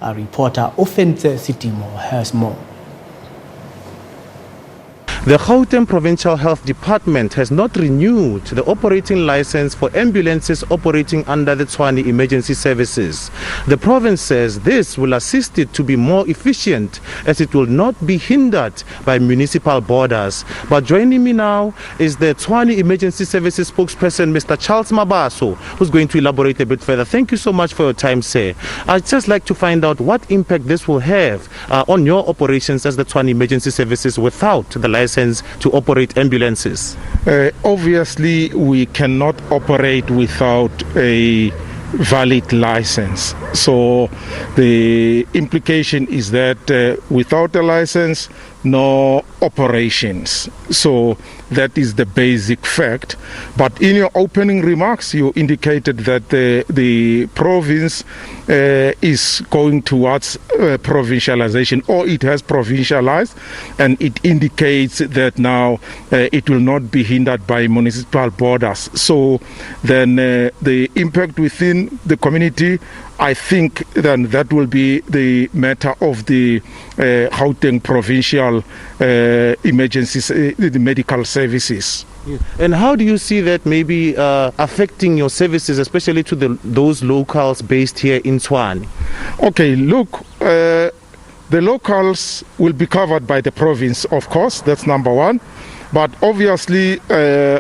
reporter Ofentse Sitimo has more. The Gauteng Provincial Health Department has not renewed the operating license for ambulances operating under the Tshwane Emergency Services. The province says this will assist it to be more efficient as it will not be hindered by municipal borders. But joining me now is the Tshwane Emergency Services spokesperson, Mr. Charles Mabaso, who's going to elaborate a bit further. Thank you so much for your time, sir. I'd just like to find out what impact this will have on your operations as the Tshwane Emergency Services without the license to operate ambulances. Obviously, we cannot operate without a valid license. So the implication is that without a license, no operations. So that is the basic fact. But in your opening remarks, you indicated that the province is going towards provincialization, or it has provincialized, and it indicates that now it will not be hindered by municipal borders. So then the impact within the community, I think then that will be the matter of the Gauteng Provincial Emergency the medical services. And how do you see that maybe affecting your services, especially to those locals based here in Tshwane? Okay, look, the locals will be covered by the province, of course, that's number one. But obviously,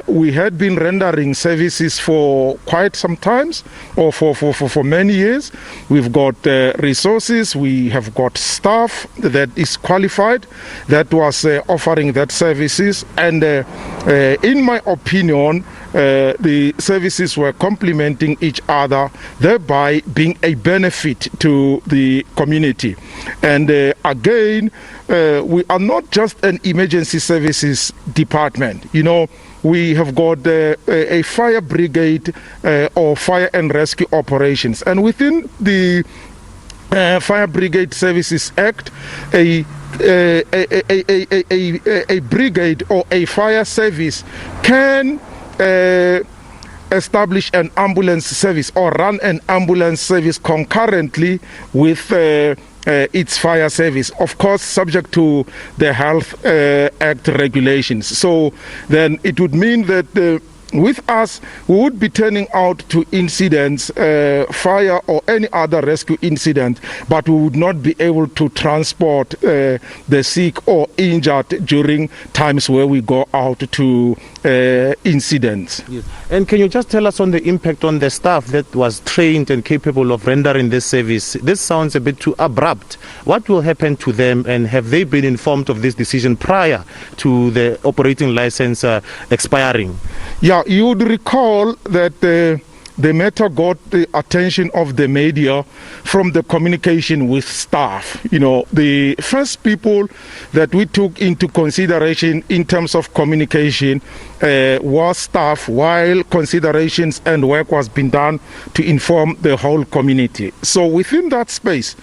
we had been rendering services for quite some times, or for many years. We've got resources, we have got staff that is qualified, that was offering that services. And in my opinion, the services were complementing each other, thereby being a benefit to the community. And again, we are not just an emergency services department. You know, we have got a fire brigade or fire and rescue operations. And within the Fire Brigade Services Act, a brigade or a fire service can establish an ambulance service or run an ambulance service concurrently with its fire service, of course subject to the Health Act regulations. So then it would mean that with us, we would be turning out to incidents, fire or any other rescue incident, but we would not be able to transport the sick or injured during times where we go out to incidents. Yes. And can you just tell us on the impact on the staff that was trained and capable of rendering this service? This sounds a bit too abrupt. What will happen to them, and have they been informed of this decision prior to the operating license expiring? Yeah, you would recall that the matter got the attention of the media from the communication with staff. You know, the first people that we took into consideration in terms of communication was staff, while considerations and work was being done to inform the whole community. So within that space,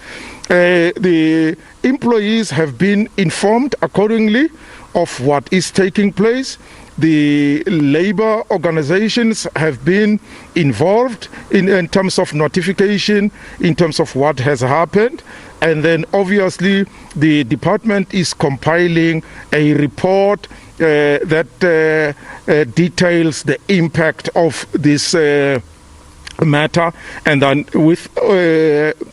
the employees have been informed accordingly of what is taking place. The labor organizations have been involved in terms of notification, in terms of what has happened. And then obviously the department is compiling a report that details the impact of this matter, and then with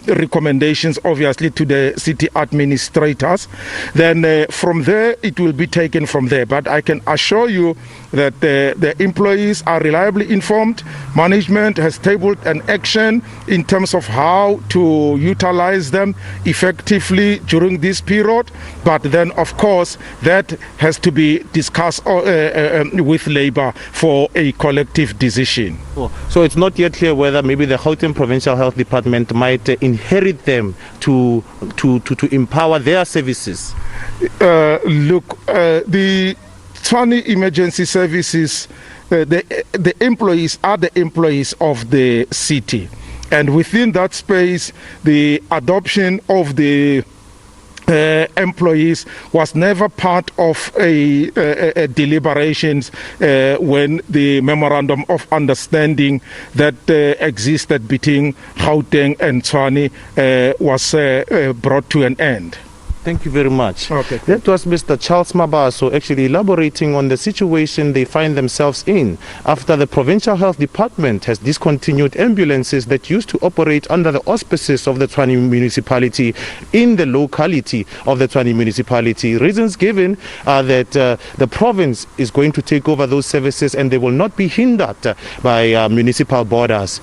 recommendations obviously to the city administrators. Then from there it will be taken from there. But I can assure you that the employees are reliably informed. Management has tabled an action in terms of how to utilize them effectively during this period. But then of course that has to be discussed with labor for a collective decision. Oh, so it's not yet clear whether maybe the Gauteng Provincial Health Department might inherit them to empower their services. Look, the Tshwane Emergency Services, the employees are the employees of the city, and within that space, the adoption of the employees was never part of a deliberations when the memorandum of understanding that existed between Gauteng and Tshwane was brought to an end. Thank you very much. Okay. That was Mr. Charles Mabaso actually elaborating on the situation they find themselves in after the Provincial Health Department has discontinued ambulances that used to operate under the auspices of the Tshwane municipality in the locality of the Tshwane municipality. Reasons given are that the province is going to take over those services and they will not be hindered by municipal borders.